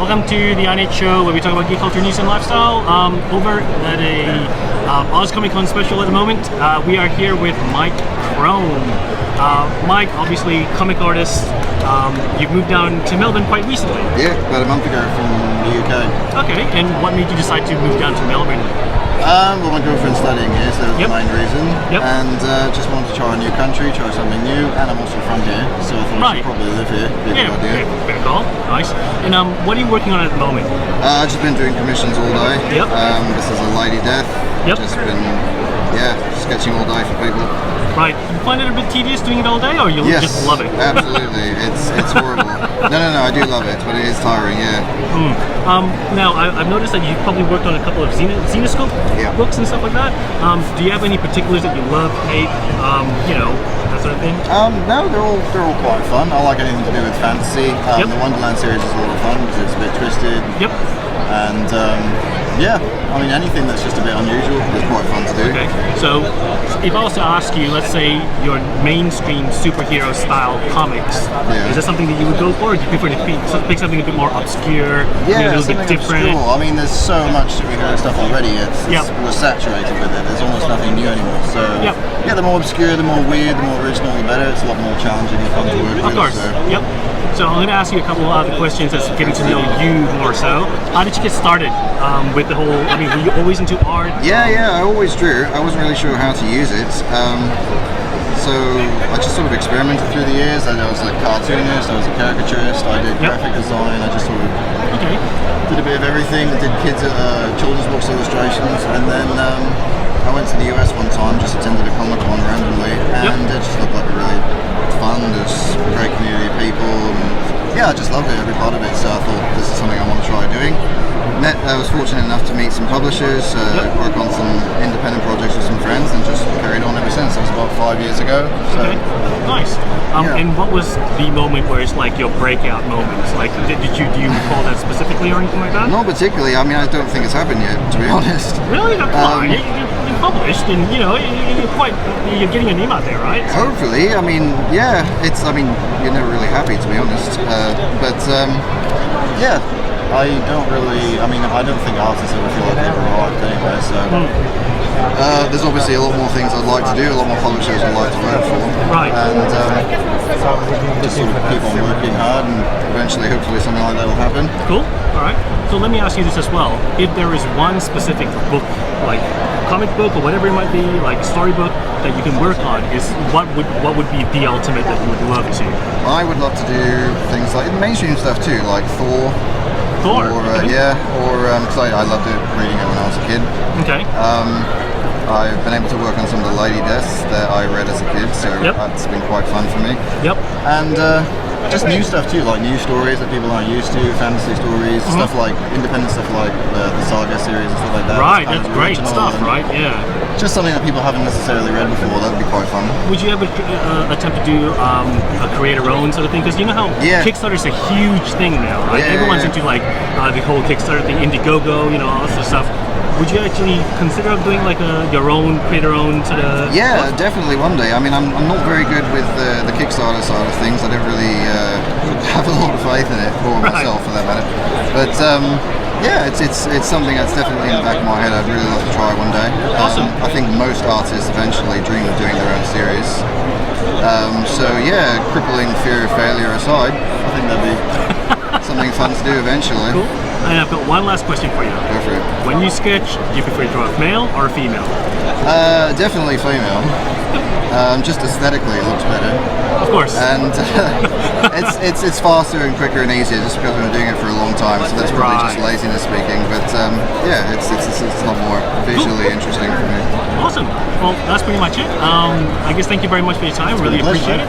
Welcome to the INH show where we talk about geek culture, news, and lifestyle. Over at a Oz Comic Con special at the moment, we are here with Mike Krome. Mike, obviously comic artist. You've moved down to Melbourne quite recently. Yeah, about a month ago from the UK. Okay, and what made you decide to move down to Melbourne? Well, my girlfriend's studying here, so that was the main reason. And just wanted to try a new country, try something new, and I'm also from here, so I thought I should probably live here. Be a good idea. Very cool. Nice. And what are you working on at the moment? I've just been doing commissions all day. This is a lady death. Just been, sketching all day for people. Right. You find it a bit tedious doing it all day, or you just love it? Absolutely. It's horrible. No, I do love it, but it is tiring, Now, I've noticed that you've probably worked on a couple of Zenescope books and stuff like that. Do you have any particulars that you love, hate, that sort of thing? No, they're all quite fun. I like anything to do with fantasy. The Wonderland series is a lot of fun because it's a bit twisted. And anything that's just a bit unusual is quite fun to do. Okay, so if I was to ask you, let's say your mainstream superhero style comics, is that something that you would go for, or do you prefer to pick something a bit more obscure, a little bit different? Obscure. I mean, there's so much superhero stuff already, we're saturated with it, there's almost nothing new anymore. So, the more obscure, the more weird, the more original, the better. It's a lot more challenging and fun to work with. Of course, So I'm going to ask you a couple of other questions that's getting to know you more so. How did you get started with the whole, were you always into art? Yeah, I always drew. I wasn't really sure how to use it. So I just sort of experimented through the years. I was a cartoonist, I was a caricaturist, I did graphic design, I just sort of did a bit of everything. I did kids' children's books illustrations, and then I went to the US one time, just attended a Comic Con randomly, and it just looked like a really fun, there's a great community of people, and I just loved it, every part of it, so I thought this is something I want to try doing. I was fortunate enough to meet some publishers, work on some independent projects with some friends, and just carried on ever since. That was about 5 years ago. So. Okay, nice. And what was the moment where it's like your breakout moments? Like, do you recall that specifically or anything like that? Not particularly. I mean, I don't think it's happened yet, to be honest. Really? No, come on. You're published, and you're getting your name out there, right? So. Hopefully. I mean, you're never really happy, to be honest. I don't think artists ever feel like they've arrived anyway, so there's obviously a lot more things I'd like to do, a lot more publishers I'd like to work for. Right. And just sort of keep on working hard, and eventually, hopefully, something like that will happen. Cool. All right. So let me ask you this as well. If there is one specific book, like comic book or whatever it might be, like storybook that you can work on, what would be the ultimate that you would love to? I would love to do things like mainstream stuff too, like Thor. Because I loved reading it when I was a kid. Okay. I've been able to work on some of the lady deaths that I read as a kid, so that's been quite fun for me. And just new stuff too, like new stories that people aren't used to, fantasy stories, stuff like independent stuff like the Saga series and stuff like that. Right, that's great stuff, right? Yeah. Just something that people haven't necessarily read before. That'd be quite fun. Would you ever attempt to do a create-your-own sort of thing? Because you know how Kickstarter's a huge thing now, right? Everyone's into the whole Kickstarter thing, Indiegogo, all that sort of stuff. Would you actually consider doing like your own, create-your-own sort of? Yeah, definitely one day. I mean, I'm not very good with the Kickstarter side of things. I don't really have a lot of faith in it, or myself for that matter. But it's something that's definitely in the back of my head. I'd really love to try one day. Awesome. I think most artists eventually dream of doing their own series. Crippling fear of failure aside, I think that'd be something fun to do eventually. Cool. And I've got one last question for you. Go for it. When you sketch, do you prefer to draw a male or a female? Definitely female. Just aesthetically, it looks better. Of course. And it's faster and quicker and easier, just because we've been doing it for a long time. So that's probably just laziness speaking. But it's a lot more visually interesting for me. Awesome. Well, that's pretty much it. I guess thank you very much for your time. Really appreciate it.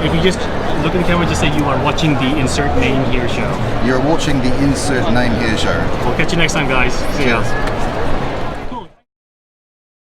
If you just look at the camera, just say you are watching the Insert Name Here show. You're watching the Insert Name Here show. We'll catch you next time, guys. See ya.